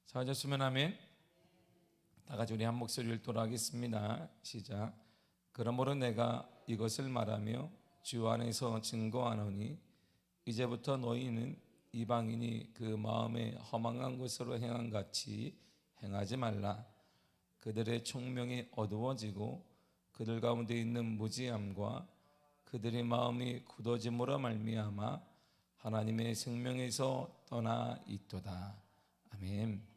찾았으면 하면 다 같이 우리 한 목소리를 돌아가겠습니다. 시작. 그러므로 내가 이것을 말하며 주 안에서 증거하노니 이제부터 너희는 이방인이 그 마음에 허망한 것으로 행한 같이 행하지 말라. 그들의 총명이 어두워지고 그들 가운데 있는 무지함과 그들의 마음이 굳어짐으로 말미암아 하나님의 생명에서 떠나 있도다. 아멘.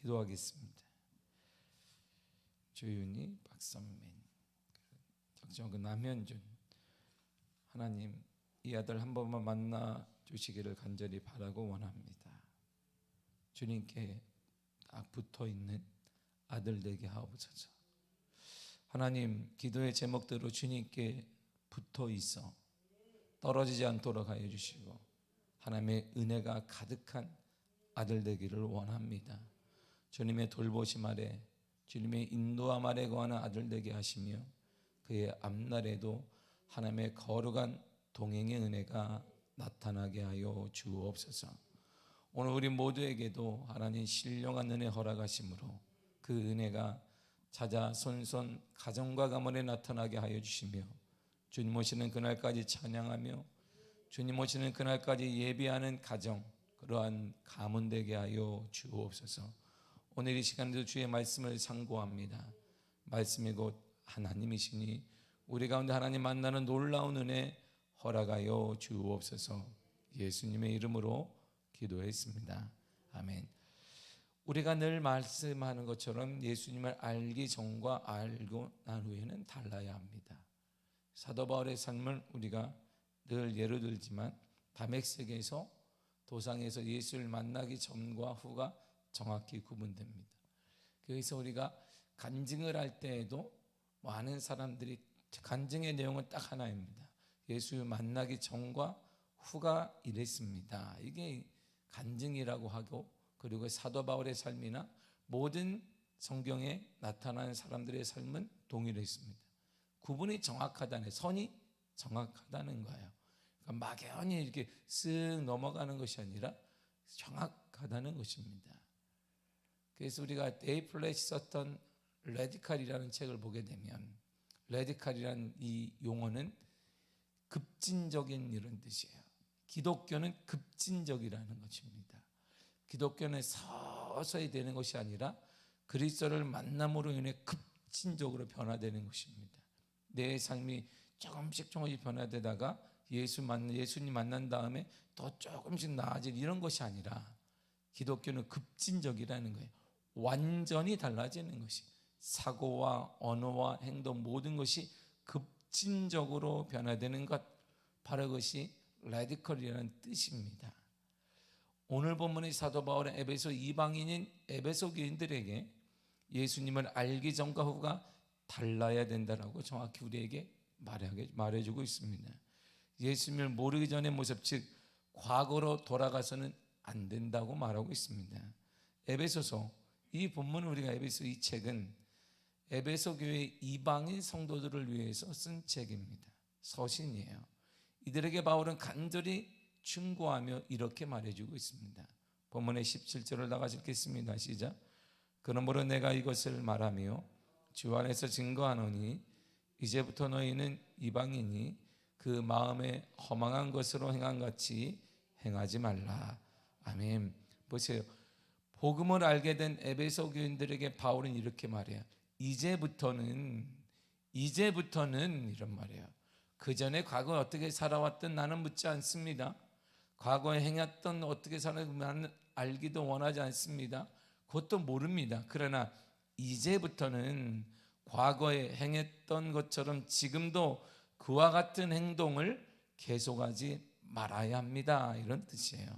기도하겠습니다. 조윤희, 박선민, 적정 남현준, 하나님 이 아들 한 번만 만나 주시기를 간절히 바라고 원합니다. 주님께 딱 붙어 있는 아들 되게 하옵소서. 하나님 기도의 제목대로 주님께 붙어 있어 떨어지지 않도록 하여 주시고 하나님의 은혜가 가득한 아들 되기를 원합니다. 주님의 돌보심 아래 주님의 인도함 아래 거하는 아들 되게 하시며 그의 앞날에도 하나님의 거룩한 동행의 은혜가 나타나게 하여 주옵소서. 오늘 우리 모두에게도 하나님 신령한 은혜 허락하심으로 그 은혜가 찾아 손손 가정과 가문에 나타나게 하여 주시며 주님 오시는 그날까지 찬양하며 주님 오시는 그날까지 예비하는 가정, 그러한 가문 되게 하여 주옵소서. 오늘 이 시간에도 주의 말씀을 상고합니다. 말씀이 곧 하나님이시니 우리 가운데 하나님 만나는 놀라운 은혜 허락하여 주옵소서. 예수님의 이름으로 기도했습니다. 아멘. 우리가 늘 말씀하는 것처럼 예수님을 알기 전과 알고 난 후에는 달라야 합니다. 사도 바울의 삶을 우리가 늘 예로 들지만 다메섹에서 도상에서 예수를 만나기 전과 후가 정확히 구분됩니다. 그래서 우리가 간증을 할 때에도 많은 사람들이 간증의 내용은 딱 하나입니다. 예수 만나기 전과 후가 이랬습니다. 이게 간증이라고 하고, 그리고 사도 바울의 삶이나 모든 성경에 나타난 사람들의 삶은 동일했습니다. 구분이 정확하다는, 선이 정확하다는 거예요. 그러니까 막연히 이렇게 쓱 넘어가는 것이 아니라 정확하다는 것입니다. 그래서 우리가 데이 플래시 썼던 레디칼이라는 책을 보게 되면, 레디칼이라는 이 용어는 급진적인 이런 뜻이에요. 기독교는 급진적이라는 것입니다. 기독교는 서서히 되는 것이 아니라 그리스도를 만남으로 인해 급진적으로 변화되는 것입니다. 내 삶이 조금씩 변화되다가 예수님 만난 다음에 더 조금씩 나아질 이런 것이 아니라 기독교는 급진적이라는 거예요. 완전히 달라지는 것이, 사고와 언어와 행동 모든 것이 급진적으로 변화되는 것, 바로 그것이 레디컬이라는 뜻입니다. 오늘 본문의 사도 바울은 에베소 이방인인 에베소 교인들에게 예수님을 알기 전과 후가 달라야 된다라고 정확히 우리에게 말해주고 있습니다. 예수님을 모르기 전의 모습, 즉 과거로 돌아가서는 안 된다고 말하고 있습니다. 에베소서, 이 본문을 우리가 에베소 이 책은 에베소 교회 이방인 성도들을 위해서 쓴 책입니다. 서신이에요. 이들에게 바울은 간절히 충고하며 이렇게 말해주고 있습니다. 본문의 17절을 다 같이 읽겠습니다. 시작. 그러므로 내가 이것을 말하며 주 안에서 증거하노니 이제부터 너희는 이방인이 그 마음에 허망한 것으로 행한 같이 행하지 말라. 아멘. 보세요. 복음을 알게 된 에베소 교인들에게 바울은 이렇게 말해요. 이제부터는 이런 말이에요. 그 전에 과거에 어떻게 살아왔든 나는 묻지 않습니다. 과거에 행했던 어떻게 살았든 나는 알기도 원하지 않습니다. 그것도 모릅니다. 그러나 이제부터는 과거에 행했던 것처럼 지금도 그와 같은 행동을 계속하지 말아야 합니다. 이런 뜻이에요.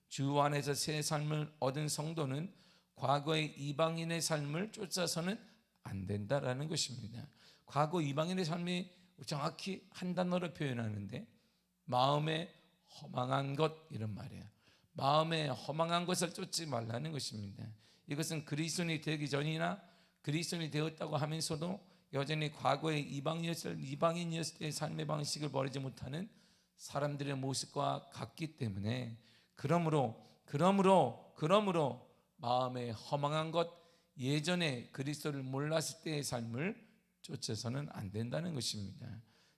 주 안에서 새 삶을 얻은 성도는 과거의 이방인의 삶을 쫓아서는 안 된다라는 것입니다. 과거 이방인의 삶이 정확히 한 단어로 표현하는데 마음에 허망한 것, 이런 말이에요. 마음에 허망한 것을 쫓지 말라는 것입니다. 이것은 그리스도인이 되기 전이나 그리스도인이 되었다고 하면서도 여전히 과거의 이방인이었을 때의 삶의 방식을 버리지 못하는 사람들의 모습과 같기 때문에 그러므로 마음에 허망한 것, 예전에 그리스도를 몰랐을 때의 삶을 쫓아서는 안 된다는 것입니다.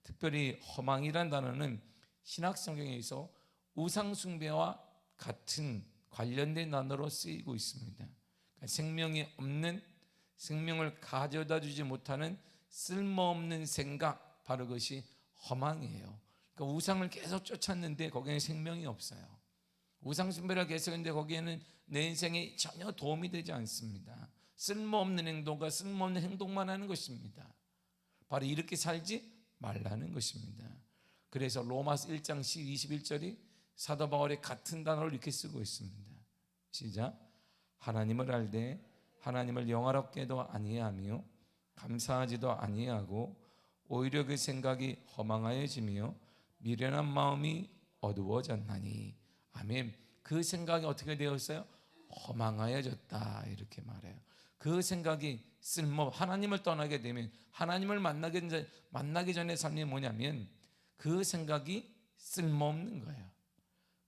특별히 허망이란 단어는 신학 성경에서 우상 숭배와 같은 관련된 단어로 쓰이고 있습니다. 그러니까 생명이 없는, 생명을 가져다 주지 못하는 쓸모없는 생각, 바로 그것이 허망이에요. 그러니까 우상을 계속 쫓았는데 거기에는 생명이 없어요. 우상 숭배를 계속했는데 거기에는 내 인생에 전혀 도움이 되지 않습니다. 쓸모없는 행동과 쓸모없는 행동만 하는 것입니다. 바로 이렇게 살지 말라는 것입니다. 그래서 로마서 1장 21절이 사도 바울의 같은 단어를 이렇게 쓰고 있습니다. 시작. 하나님을 알되 하나님을 영화롭게도 아니하며 감사하지도 아니하고 오히려 그 생각이 허망하여지며 미련한 마음이 어두워졌나니. 아멘. 그 생각이 어떻게 되었어요? 허망하여졌다, 이렇게 말해요. 그 생각이 하나님을 떠나게 되면, 하나님을 만나기 전에 삶이 뭐냐면 그 생각이 쓸모없는 거예요.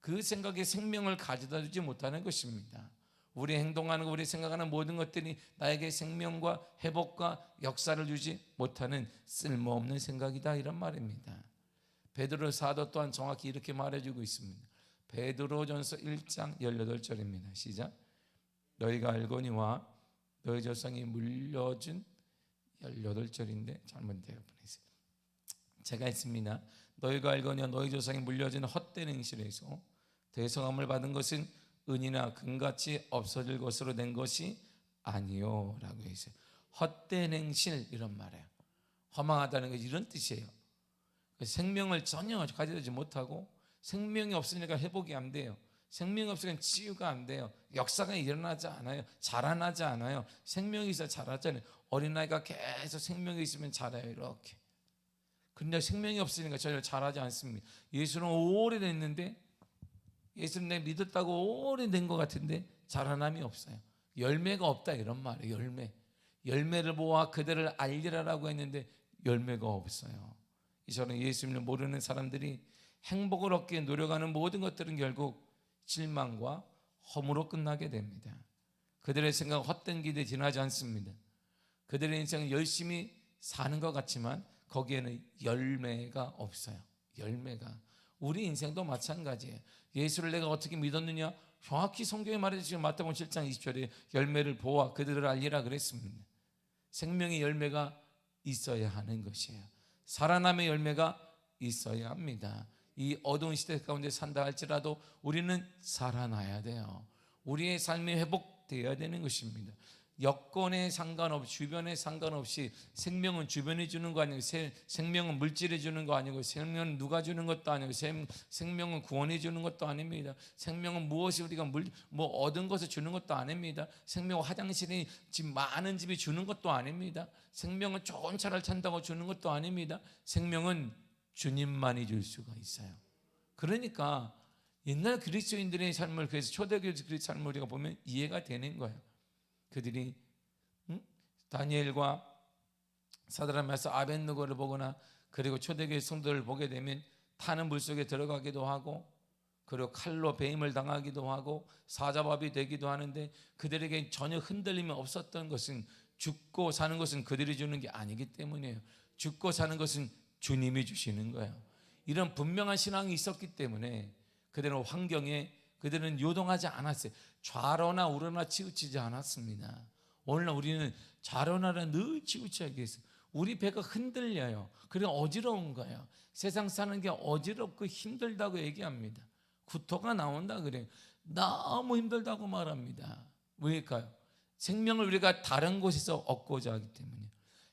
그 생각이 생명을 가져다 주지 못하는 것입니다. 우리 행동하는 거, 우리 생각하는 모든 것들이 나에게 생명과 회복과 역사를 주지 못하는 쓸모없는 생각이다, 이런 말입니다. 베드로 사도 또한 정확히 이렇게 말해주고 있습니다. 베드로전서 1장 18절입니다. 시작. 너희가 알거니와 너희 조상이 물려준 18절인데 잘못되어 보내세요. 제가 했습니다. 너희가 알거니와 너희 조상이 물려준 헛된 행실에서 대성함을 받은 것은 은이나 금같이 없어질 것으로 된 것이 아니요 라고 했어요. 헛된 행실, 이런 말이에요. 허망하다는 것이 이런 뜻이에요. 생명을 전혀 가져다주지 못하고, 생명이 없으니까 회복이 안 돼요. 생명이 없으니까 치유가 안 돼요. 역사가 일어나지 않아요. 자라나지 않아요. 생명이 있어야 자라잖아요. 어린아이가 계속 생명이 있으면 자라요, 이렇게. 그런데 생명이 없으니까 전혀 자라지 않습니다. 예수는 오래됐는데, 예수는 내가 믿었다고 오래된 것 같은데 자라남이 없어요. 열매가 없다, 이런 말이에요. 열매를 모아 그들을 알리라라고 했는데 열매가 없어요. 저는 예수님을 모르는 사람들이 행복을 얻기 위해 노력하는 모든 것들은 결국 실망과 허무로 끝나게 됩니다. 그들의 생각은 헛된 기대에 지나지 않습니다. 그들의 인생은 열심히 사는 것 같지만 거기에는 열매가 없어요. 열매가. 우리 인생도 마찬가지예요. 예수를 내가 어떻게 믿었느냐? 정확히 성경에 말해주신 마태복음 7장 20절에 열매를 보아 그들을 알리라 그랬습니다. 생명의 열매가 있어야 하는 것이에요. 살아남의 열매가 있어야 합니다. 이 어두운 시대 가운데 산다 할지라도 우리는 살아나야 돼요. 우리의 삶이 회복되어야 되는 것입니다. 여건에 상관없이, 주변에 상관없이 생명은 주변이 주는 거 아니고, 생명은 물질이 주는 거 아니고, 생명은 누가 주는 것도 아니고, 생명은 구원이 주는 것도 아닙니다. 생명은 무엇이 우리가 얻은 것을 주는 것도 아닙니다. 생명은 화장실이 집 많은 집이 주는 것도 아닙니다. 생명은 좋은 차를 탄다고 주는 것도 아닙니다. 생명은 주님만이 줄 수가 있어요. 그러니까 옛날 그리스도인들의 삶을, 그래서 초대교회 그리스도의 삶을 우리가 보면 이해가 되는 거예요. 그들이 다니엘과 사드락 메삭 아벳느고를 보거나, 그리고 초대교회 성도를 보게 되면 타는 물속에 들어가기도 하고, 그리고 칼로 배임을 당하기도 하고 사자밥이 되기도 하는데, 그들에게 전혀 흔들림이 없었던 것은 죽고 사는 것은 그들이 주는 게 아니기 때문이에요. 죽고 사는 것은 주님이 주시는 거예요. 이런 분명한 신앙이 있었기 때문에 그들은 환경에 그들은 요동하지 않았어요. 좌로나 우로나 치우치지 않았습니다. 오늘날 우리는 좌로나라 늘 치우치게 있어요. 우리 배가 흔들려요. 그래 어지러운 거예요. 세상 사는 게 어지럽고 힘들다고 얘기합니다. 구토가 나온다 그래요. 너무 힘들다고 말합니다. 왜일까요? 생명을 우리가 다른 곳에서 얻고자 하기 때문이에요.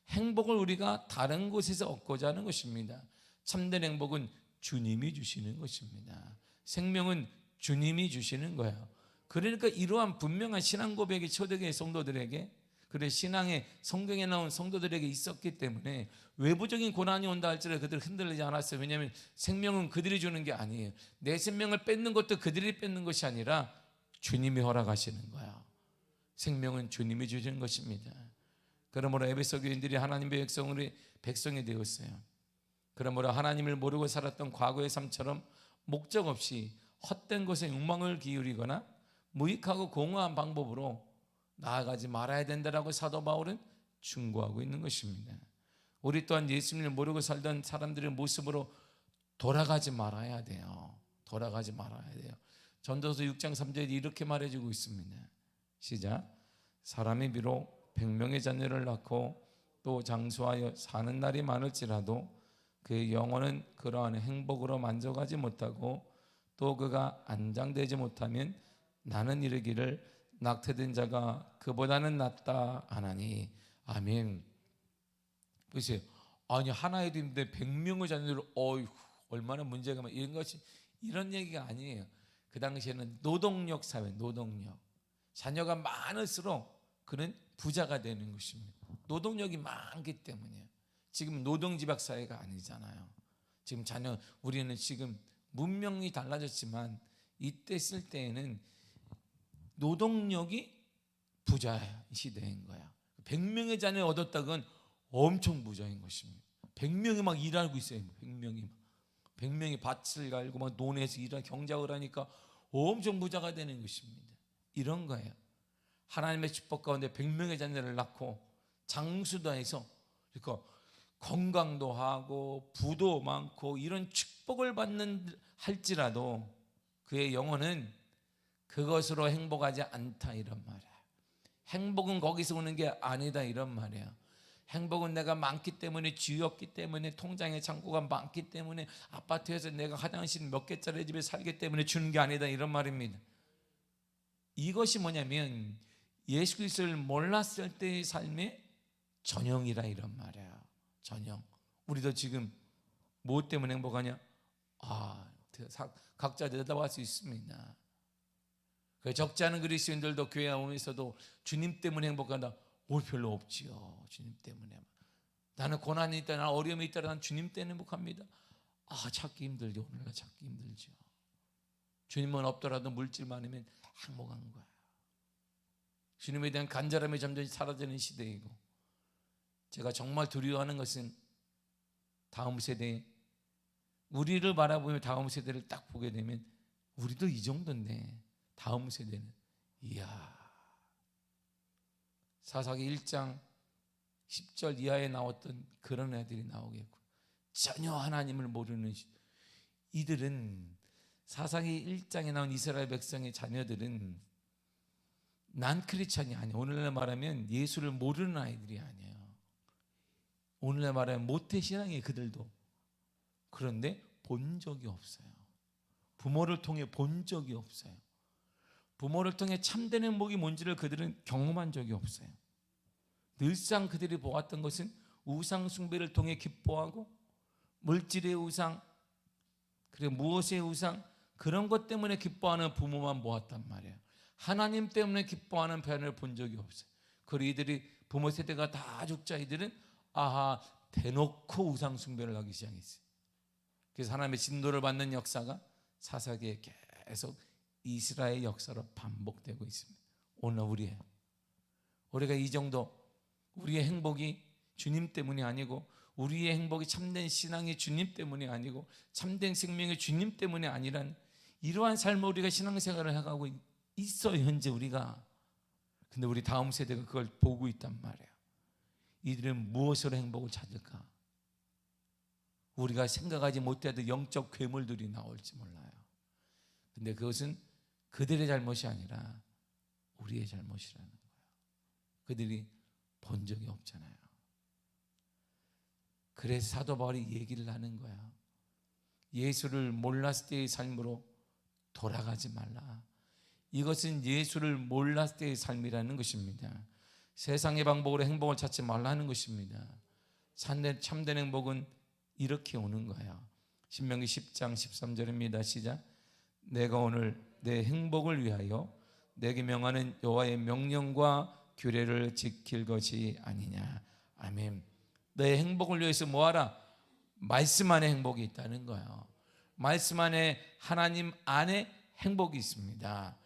행복을 우리가 다른 곳에서 얻고자 하는 것입니다. 참된 행복은 주님이 주시는 것입니다. 생명은 주님이 주시는 거예요. 그러니까 이러한 분명한 신앙 고백이 초대교회 성도들에게, 그래 신앙의 성경에 나온 성도들에게 있었기 때문에 외부적인 고난이 온다 할지라도 그들 흔들리지 않았어요. 왜냐하면 생명은 그들이 주는 게 아니에요. 내 생명을 뺏는 것도 그들이 뺏는 것이 아니라 주님이 허락하시는 거예요. 생명은 주님이 주시는 것입니다. 그러므로 에베소 교인들이 하나님의 백성이 되었어요. 그러므로 하나님을 모르고 살았던 과거의 삶처럼 목적 없이 헛된 것에 욕망을 기울이거나 무익하고 공허한 방법으로 나아가지 말아야 된다라고 사도 바울은 충고하고 있는 것입니다. 우리 또한 예수님을 모르고 살던 사람들의 모습으로 돌아가지 말아야 돼요. 돌아가지 말아야 돼요. 전도서 6장 3절에 이렇게 말해주고 있습니다. 시작. 사람이 비록 100명의 자녀를 낳고 또 장수하여 사는 날이 많을지라도 그의 영혼은 그러한 행복으로 만족하지 못하고 또 그가 안장되지 못하면 나는 이르기를 낙태된 자가 그보다는 낫다 하나니. 아멘. 보세요. 아니 하나의 집인데 100명의 자녀들 얼마나 문제가 많아. 이런 얘기가 아니에요. 그 당시에는 노동력 사회, 노동력. 자녀가 많을수록 그는 부자가 되는 것입니다. 노동력이 많기 때문이에요. 지금 노동집약 사회가 아니잖아요. 지금 우리는 지금 문명이 달라졌지만 이때 쓸 때에는 노동력이 부자 시대인 거야. 100명의 자녀를 얻었다건 엄청 부자인 것입니다. 100명이 막 일하고 있어요. 100명이 밭을 갈고 막 논에서 일하고 경작을 하니까 엄청 부자가 되는 것입니다. 이런 거예요. 하나님의 축복 가운데 100명의 자녀를 낳고 장수도 해서 그러니까 건강도 하고 부도 많고 이런 축복을 받는 할지라도 그의 영혼은 그것으로 행복하지 않다 이런 말이야. 행복은 거기서 오는 게 아니다 이런 말이야. 행복은 내가 많기 때문에 쥐었기 때문에 통장에 창고가 많기 때문에 아파트에서 내가 화장실 몇 개짜리 집에 살기 때문에 주는 게 아니다 이런 말입니다. 이것이 뭐냐면 예수 그리스도를 몰랐을 때의 삶의 전형이라 이런 말이야. 전형. 우리도 지금 무엇 때문에 행복하냐? 각자 대답할 수 있습니다. 적지 않은 그리스도인들도 교회 오면서도 주님 때문에 행복하다. 별로 없지요. 주님 때문에. 나는 고난이 있다, 나는 어려움이 있다, 나는 주님 때문에 행복합니다. 찾기 힘들죠. 오늘날 찾기 힘들죠. 주님은 없더라도 물질 많으면 행복한 거야. 주님에 대한 간절함이 점점 사라지는 시대이고, 제가 정말 두려워하는 것은 다음 세대, 우리를 바라보며 다음 세대를 딱 보게 되면 우리도 이 정도인데 다음 세대는 사사기 1장 10절 이하에 나왔던 그런 애들이 나오겠고, 전혀 하나님을 모르는 이들은, 사사기 1장에 나온 이스라엘 백성의 자녀들은 난 크리스찬이 아니에요. 오늘날 말하면 예수를 모르는 아이들이 아니에요. 오늘날 말하면 모태신앙이에요. 그들도. 그런데 본 적이 없어요. 부모를 통해 본 적이 없어요. 부모를 통해 참된 행복이 뭔지를 그들은 경험한 적이 없어요. 늘상 그들이 보았던 것은 우상 숭배를 통해 기뻐하고, 물질의 우상, 그리고 무엇의 우상, 그런 것 때문에 기뻐하는 부모만 보았단 말이에요. 하나님 때문에 기뻐하는 변을 본 적이 없어요. 그리고 이들이 부모 세대가 다 죽자 이들은 대놓고 우상 숭배를 하기 시작했어요. 그래서 하나님의 진노를 받는 역사가 사사기에 계속 이스라엘 역사로 반복되고 있습니다. 오늘 우리가 이 정도, 우리의 행복이 주님 때문이 아니고, 우리의 행복이 참된 신앙이 주님 때문이 아니고, 참된 생명이 주님 때문이 아니란 이러한 삶을 우리가 신앙생활을 해가고 있어요, 현재 우리가. 근데 우리 다음 세대가 그걸 보고 있단 말이에요. 이들은 무엇으로 행복을 찾을까? 우리가 생각하지 못해도 영적 괴물들이 나올지 몰라요. 근데 그것은 그들의 잘못이 아니라 우리의 잘못이라는 거예요. 그들이 본 적이 없잖아요. 그래서 사도 바울이 얘기를 하는 거야. 예수를 몰랐을 때의 삶으로 돌아가지 말라. 이것은 예수를 몰랐을 때의 삶이라는 것입니다. 세상의 방법으로 행복을 찾지 말라는 것입니다. 참된 행복은 이렇게 오는 거예요. 신명기 10장 13절입니다. 시작. 내가 오늘 내 행복을 위하여 내게 명하는 여호와의 명령과 규례를 지킬 것이 아니냐. 아멘. 내 행복을 위해서 뭐하라? 말씀 안에 행복이 있다는 거예요. 말씀 안에, 하나님 안에 행복이 있습니다.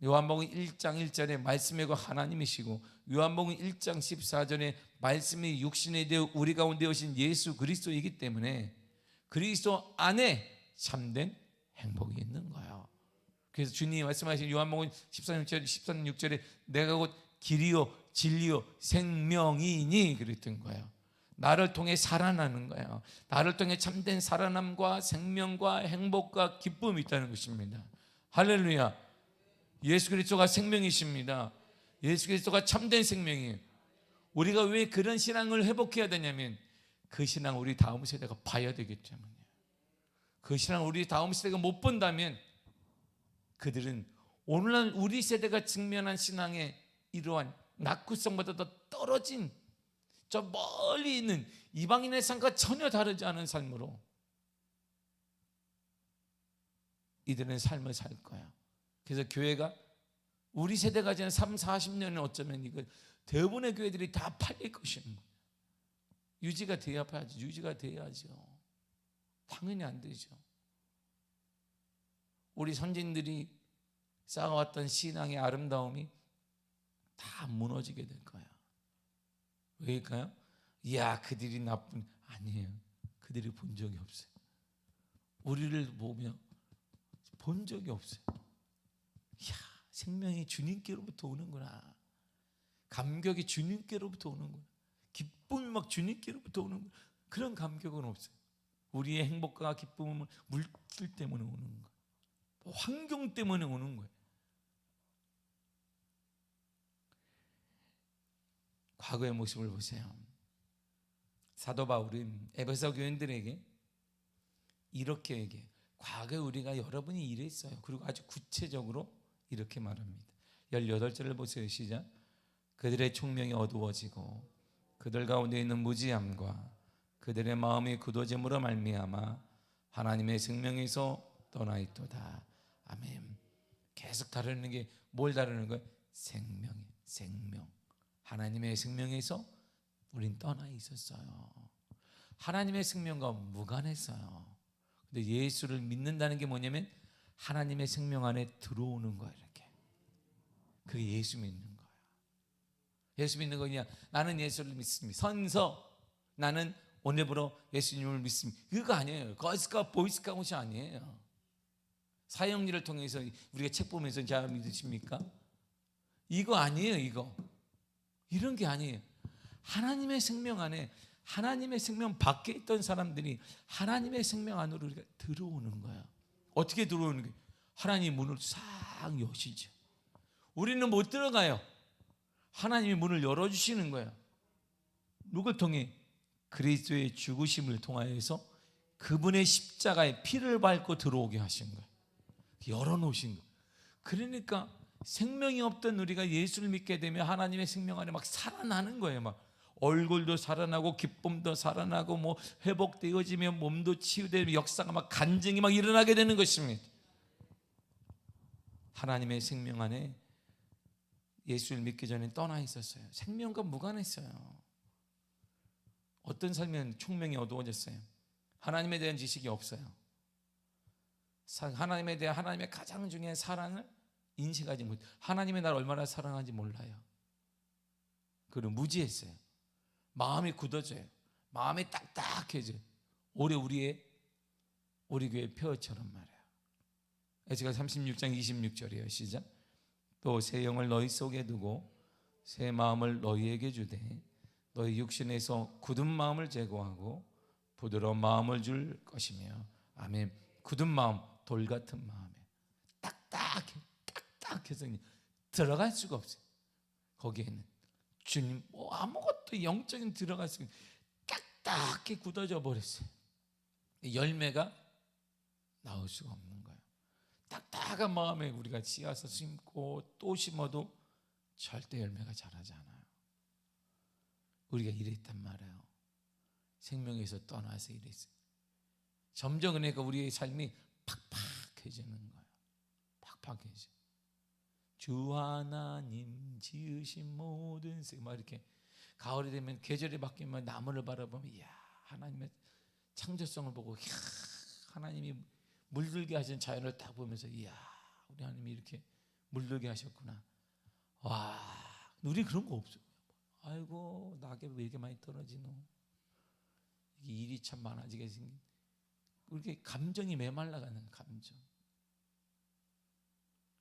요한복음 1장 1절에 말씀이고 하나님이시고, 요한복음 1장 14절에 말씀이 육신이 되어 우리 가운데 오신 예수 그리스도이기 때문에 그리스도 안에 참된 행복이 있는 거예요. 그래서 주님이 말씀하신 요한복음 13장 6절에 내가 곧 길이요 진리요 생명이니 그랬던 거예요. 나를 통해 살아나는 거예요. 나를 통해 참된 살아남과 생명과 행복과 기쁨이 있다는 것입니다. 할렐루야. 예수 그리스도가 생명이십니다. 예수 그리스도가 참된 생명이에요. 우리가 왜 그런 신앙을 회복해야 되냐면 그 신앙 우리 다음 세대가 봐야 되기 때문이에요. 그 신앙 우리 다음 세대가 못 본다면 그들은 오늘날 우리 세대가 직면한 신앙의 이러한 낙후성보다 더 떨어진 저 멀리 있는 이방인의 삶과 전혀 다르지 않은 삶으로 이들은 삶을 살 거야. 그래서 교회가 우리 세대가 지난 3, 40년은 어쩌면 이거 대부분의 교회들이 다 팔릴 것입니다. 유지가 돼야지. 유지가 돼야죠. 당연히 안 되죠. 우리 선진들이 쌓아왔던 신앙의 아름다움이 다 무너지게 될 거야. 왜일까요? 이야 그들이 나쁜 아니에요. 그들이 본 적이 없어요. 우리를 보며 본 적이 없어요. 이야 생명이 주님께로부터 오는구나. 감격이 주님께로부터 오는구나. 기쁨이 막 주님께로부터 오는구나. 그런 감격은 없어요. 우리의 행복과 기쁨은 물질 때문에 오는 거예요. 환경 때문에 오는 거예요. 과거의 모습을 보세요. 사도 바울은 에베소 교인들에게 이렇게 얘기해요. 과거에 우리가 여러분이 이랬어요. 그리고 아주 구체적으로 이렇게 말합니다. 18절을 보세요. 시작. 그들의 총명이 어두워지고 그들 가운데 있는 무지함과 그들의 마음이 굳어짐으로 말미암아 하나님의 생명에서 떠나 있도다. 아멘. 계속 다루는 게 뭘 다루는 거예요? 생명이에요. 생명. 하나님의 생명에서 우린 떠나 있었어요. 하나님의 생명과 무관했어요. 근데 예수를 믿는다는 게 뭐냐면 하나님의 생명 안에 들어오는 거예요. 이렇게. 그게 예수 믿는 거예요. 예수 믿는 거냐? 나는 예수를 믿습니다. 선서 나는 오늘부로 예수님을 믿습니다. 그거 아니에요. 걸스카우트 보이스카우트이 아니에요. 사형리를 통해서 우리가 책 보면서 자 믿으십니까? 이거 아니에요. 이거 이런 게 아니에요. 하나님의 생명 안에 하나님의 생명 밖에 있던 사람들이 하나님의 생명 안으로 우리가 들어오는 거야. 어떻게 들어오는 게? 하나님 문을 싹 여시죠. 우리는 못 들어가요. 하나님이 문을 열어주시는 거예요. 누굴 통해? 그리스도의 죽으심을 통하여서 그분의 십자가에 피를 밟고 들어오게 하신 거예요. 열어놓으신 거예요. 그러니까 생명이 없던 우리가 예수를 믿게 되면 하나님의 생명 안에 막 살아나는 거예요. 막 얼굴도 살아나고 기쁨도 살아나고 뭐 회복되어지며 몸도 치유되며 역사가 막 간증이 막 일어나게 되는 것입니다. 하나님의 생명 안에 예수를 믿기 전에 떠나 있었어요. 생명과 무관했어요. 어떤 삶은 총명이 어두워졌어요. 하나님에 대한 지식이 없어요. 하나님에 대한 하나님의 가장 중요한 사랑을 인식하지 못. 하나님의 나를 얼마나 사랑하는지 몰라요. 그리고 무지했어요. 마음이 굳어져요. 마음이 딱딱해져요. 올해 우리 교회 표처럼 말이에요. 에스겔 36장 26절이에요. 시작. 또 새 영을 너희 속에 두고 새 마음을 너희에게 주되 너희 육신에서 굳은 마음을 제거하고 부드러운 마음을 줄 것이며. 아멘. 굳은 마음, 돌 같은 마음에 딱딱해서 들어갈 수가 없어요. 거기에는 주님 아무것도 영적인 들어갈 수가 없어요. 딱딱하게 굳어져 버렸어요. 열매가 나올 수가 없는 거예요. 딱딱한 마음에 우리가 씨앗을 심고 또 심어도 절대 열매가 자라지 않아요. 우리가 이랬단 말이에요. 생명에서 떠나서 이랬어요. 점점 그러니까 우리의 삶이 팍팍해지는 거예요. 팍팍해져. 주 하나님 지으신 모든 새 막 이렇게 가을이 되면 계절이 바뀌면 나무를 바라보면 이야 하나님의 창조성을 보고 이야 하나님이 물들게 하신 자연을 딱 보면서 이야 우리 하나님이 이렇게 물들게 하셨구나. 와 우리 그런 거 없어요. 아이고 낙엽 왜 이렇게 많이 떨어지노. 일이 참 많아지게 생긴. 이렇게 감정이 메말라가는 감정.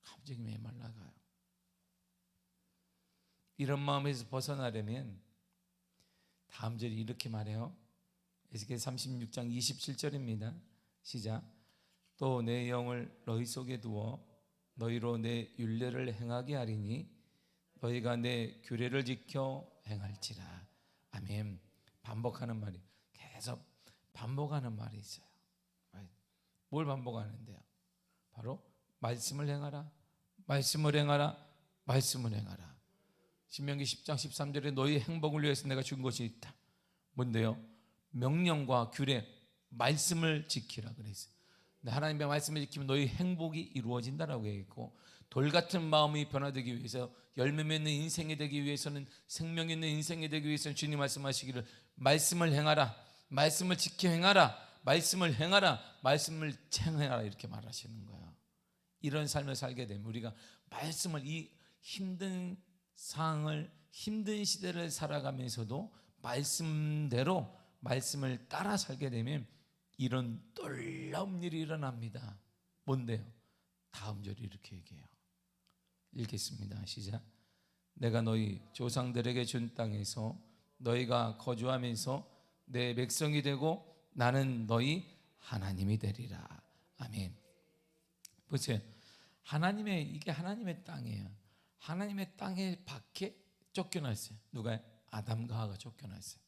갑자기 메말라가요. 이런 마음에서 벗어나려면 다음 절이 이렇게 말해요. 에스겔 36장 27절입니다. 시작. 또 내 영을 너희 속에 두어 너희로 내 율례를 행하게 하리니 너희가 내 규례를 지켜 행할지라. 아멘. 반복하는 말이, 계속 반복하는 말이 있어요. 뭘 반복하는데요? 바로 말씀을 행하라, 말씀을 행하라, 말씀을 행하라. 신명기 10장 13절에 너희 행복을 위해서 내가 준 것이 있다. 뭔데요? 명령과 규례, 말씀을 지키라 그랬어요. 하나님의 말씀을 지키면 너희 행복이 이루어진다라고 했고, 돌 같은 마음이 변화되기 위해서, 열매 맺는 인생이 되기 위해서는, 생명 있는 인생이 되기 위해서는 주님 말씀하시기를 말씀을 행하라, 말씀을 지켜 행하라, 말씀을 행하라, 말씀을 행하라, 이렇게 말하시는 거예요. 이런 삶을 살게 되면 우리가 말씀을, 이 힘든 상황을, 힘든 시대를 살아가면서도 말씀대로 말씀을 따라 살게 되면 이런 놀라운 일이 일어납니다. 뭔데요? 다음 절이 이렇게 얘기해요. 읽겠습니다. 시작. 내가 너희 조상들에게 준 땅에서 너희가 거주하면서 내 백성이 되고 나는 너희 하나님이 되리라. 아멘. 보세요. 이게 하나님의 땅이에요. 하나님의 땅에 밖에 쫓겨났어요. 누가? 아담과 하와가 쫓겨났어요.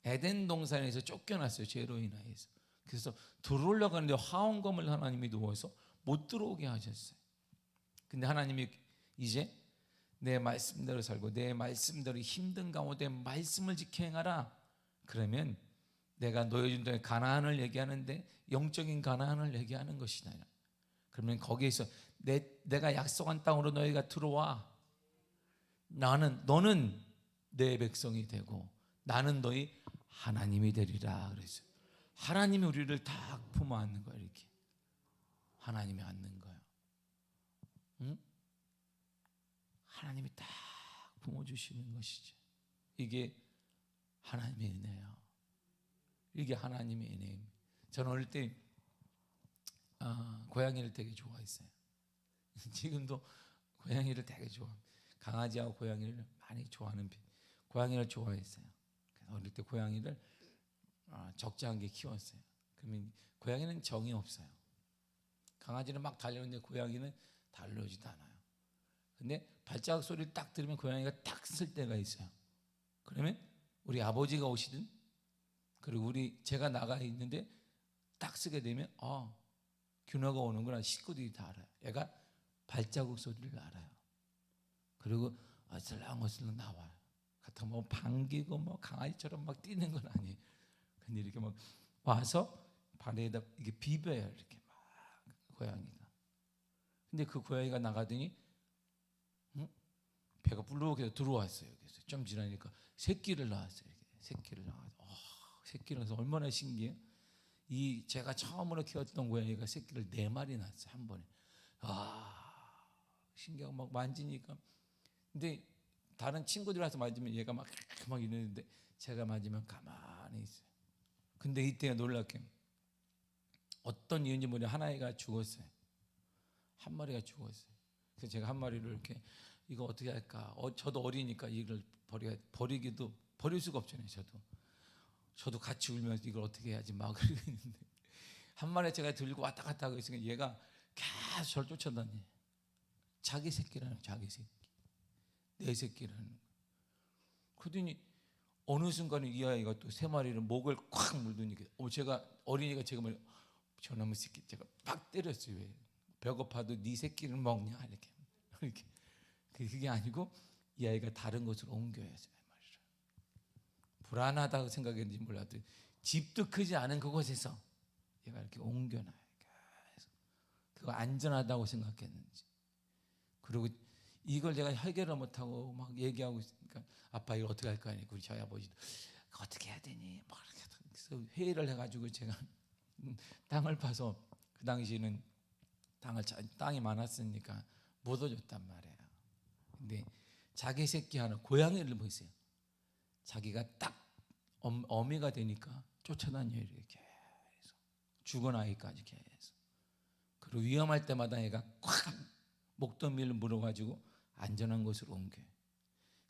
에덴 동산에서 쫓겨났어요. 죄로 인하여서. 그래서 들어오려고 하는데 화원검을 하나님이 놓아서 못 들어오게 하셨어요. 근데 하나님이 이제 내 말씀대로 살고 내 말씀대로 힘든 가운데 말씀을 지켜 행하라. 그러면 내가 너희 준 땅에 가나안을 얘기하는데 영적인 가나안을 얘기하는 것이다. 그러면 거기에서 내가 약속한 땅으로 너희가 들어와. 너는 내 백성이 되고 나는 너희 하나님이 되리라 그랬어요. 하나님이 우리를 딱 품어 안는 거예요. 이렇게 하나님이 안는 거예요. 응? 하나님이 딱 품어 주시는 것이죠. 이게 하나님의 은혜예요. 이게 하나님의 은혜입니다. 저는 어릴 때 고양이를 되게 좋아했어요. 지금도 고양이를 되게 좋아합니다. 강아지하고 고양이를 많이 좋아하는 편. 고양이를 좋아했어요. 그래서 어릴 때 고양이를 적지 않게 키웠어요. 그러면 고양이는 정이 없어요. 강아지는 막 달려오는데 고양이는 달려오지도 않아요. 근데 발자국 소리를 딱 들으면 고양이가 딱 쓸 때가 있어요. 그러면 우리 아버지가 오시든, 그리고 제가 나가 있는데 딱 쓰게 되면 균어가 오는구나. 식구들이 다 알아요. 얘가 발자국 소리를 알아요. 그리고 어슬렁어슬렁 나와요. 같은 뭐 방귀고 뭐 강아지처럼 막 뛰는 건 아니에요. 근데 이렇게 막 와서 발에다 이게 비벼요. 이렇게 막 고양이가. 근데 그 고양이가 나가더니 배가 불룩해서 들어왔어요. 그래서 좀 지나니까 새끼를 낳았어요. 이렇게. 새끼를 낳아서 새끼를 낳아서 얼마나 신기해요. 제가 처음으로 키웠던 고양이가 새끼를 4마리 낳았어요. 한 번에. 신기하고 막 만지니까. 근데 다른 친구들 와서 만지면 얘가 막 이러는데 제가 만지면 가만히 있어요. 근데 이때 놀랍게 어떤 이유인지 모르겠는데 하나가 죽었어요. 한 마리가 죽었어요. 그래서 제가 한 마리를 이렇게 이거 어떻게 할까? 저도 어리니까 이걸 버릴 수가 없잖아요. 저도 같이 울면서 이걸 어떻게 해야지 막 그러고 있는데 한 마리 제가 들고 왔다 갔다 하고 있으니까 얘가 계속 저를 쫓아다녀요. 자기 새끼라는 거예요. 자기 새끼. 내 새끼라는 거예요. 그러더니 어느 순간에 이 아이가 또 3마리를 목을 콱 물더니 어린이가 제가 저놈의 새끼 제가 막 때렸어요. 왜? 배고파도 네 새끼를 먹냐 이렇게. 그게 아니고 이 아이가 다른 곳으로 옮겨야 해요. 불안하다고 생각했는지 몰라도 집도 크지 않은 그곳에서 얘가 이렇게 옮겨놔요. 그거 안전하다고 생각했는지. 그리고 이걸 제가 해결을 못하고 막 얘기하고 있으니까 아빠 이거 어떻게 할까 하니까 우리 저희 아버지도 어떻게 해야 되니 막 이렇게 회의를 해가지고 제가 땅을 파서, 그 당시에는 땅이 많았으니까 못 얻었단 말이에요. 근데 자기 새끼 하나 고양이를 보세요. 자기가 딱 어미가 되니까 쫓아다녀요. 이렇게 계속 죽은 아이까지 계속. 그리고 위험할 때마다 얘가 콱 목더미를 물어가지고 안전한 곳으로 옮겨요.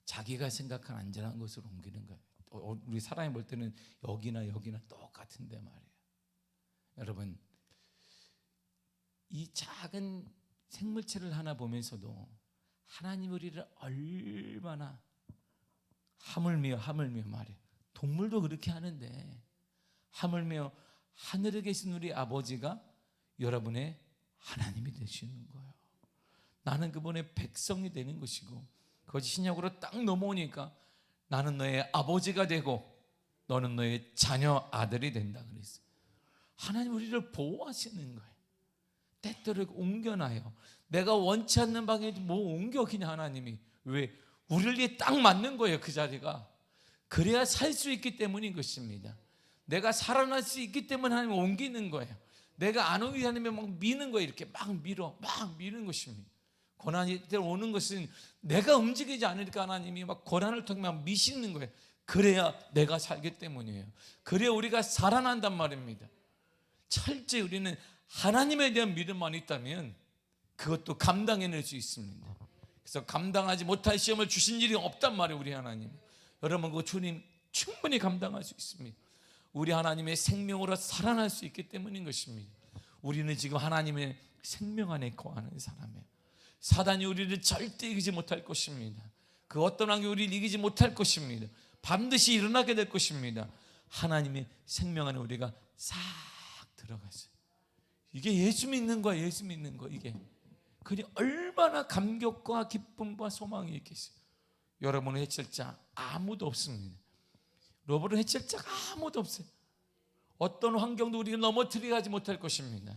자기가 생각한 안전한 곳으로 옮기는 거예요. 우리 사람이 볼 때는 여기나 똑같은데 말이에요. 여러분, 이 작은 생물체를 하나 보면서도 하나님 우리를 얼마나 하물며 말이에요. 동물도 그렇게 하는데 하물며 하늘에 계신 우리 아버지가 여러분의 하나님이 되시는 거예요. 나는 그분의 백성이 되는 것이고, 그것이 신약으로 딱 넘어오니까 나는 너의 아버지가 되고 너는 너의 자녀 아들이 된다 그랬어요. 하나님 우리를 보호하시는 거예요. 때때로 옮겨놔요. 내가 원치 않는 방에 뭐 옮겨 그냥 하나님이. 왜? 우리를 위해 딱 맞는 거예요. 그 자리가. 그래야 살 수 있기 때문인 것입니다. 내가 살아날 수 있기 때문에 하나님이 옮기는 거예요. 내가 안 옮기게 하나님이 막 미는 거예요. 이렇게 막 미는 것입니다. 고난이 오는 것은 내가 움직이지 않으니까 하나님이 막 고난을 통해 막 미시는 거예요. 그래야 내가 살기 때문이에요. 그래야 우리가 살아난단 말입니다. 철저히 우리는 하나님에 대한 믿음만 있다면 그것도 감당해낼 수 있습니다. 그래서 감당하지 못할 시험을 주신 일이 없단 말이에요. 우리 하나님, 여러분, 그 주님 충분히 감당할 수 있습니다. 우리 하나님의 생명으로 살아날 수 있기 때문인 것입니다. 우리는 지금 하나님의 생명 안에 거하는 사람이에요. 사단이 우리를 절대 이기지 못할 것입니다. 그 어떤 왕이 우리를 이기지 못할 것입니다. 반드시 일어나게 될 것입니다. 하나님의 생명 안에 우리가 싹 들어갔어요. 이게 예수 믿는 거야. 예수 믿는 거. 이게 그니 얼마나 감격과 기쁨과 소망이 있겠어요. 여러분의 해결자 아무도 없습니다. 로봇을 해칠 자가 아무도 없어요. 어떤 환경도 우리가 넘어뜨리게 하지 못할 것입니다.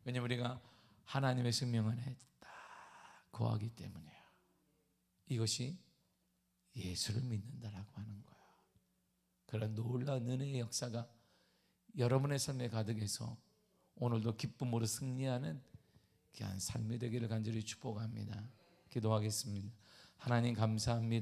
왜냐하면 우리가 하나님의 생명 안에 딱 거하기 때문이에요. 이것이 예수를 믿는다라고 하는 거예요. 그런 놀라운 은혜의 역사가 여러분의 삶에 가득해서 오늘도 기쁨으로 승리하는 귀한 삶이 되기를 간절히 축복합니다. 기도하겠습니다. 하나님 감사합니다.